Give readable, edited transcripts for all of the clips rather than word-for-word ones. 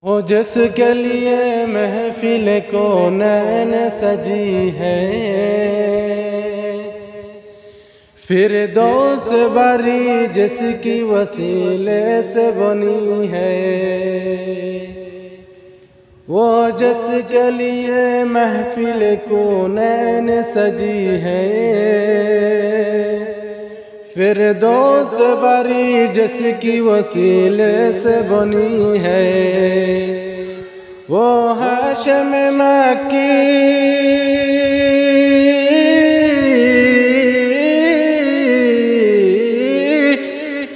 वो जिसके लिए महफिल को नैन सजी है, फिरदौस बरी जिसकी वसीले से बनी है। वो जिसके लिए महफिल को नैन सजी है, फिरदौस बरी जिसकी वसीले से बनी है। वो हाशिम मक्की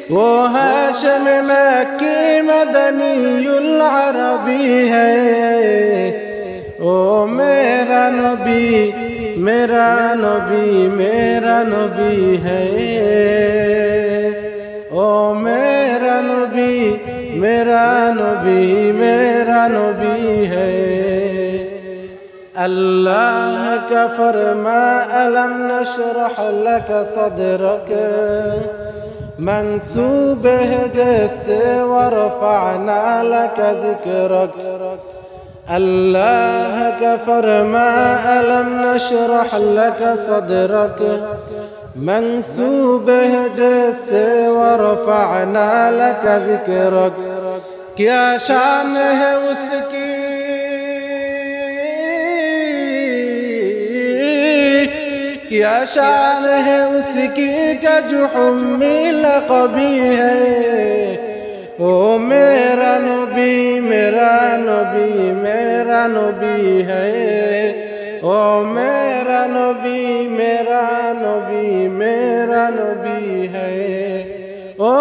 वो हाशिम मक्की मदनीयुल अरबी है। ओ मेरा नबी मेरा नबी मेरा नबी है। ओ मेरा नबी मेरा नबी मेरा नबी है। अल्लाह का फरमा अलम नशरह लक सदरक, मंसूब है जैसे वरफ़अना लक ज़िक्रक। अल्लाह का फरमा अलम नशरह लक सदरक, मंसूब है जैसे वरफ़अना लक ज़िक्रक। क्या शान है उसकी, क्या शान है उसकी का जो हुम्मी लक़बी है। ओ मेरा नबी मेरा नबी मेरा नबी है। ओ मेरा नबी मेरा नबी मेरा नबी है। ओ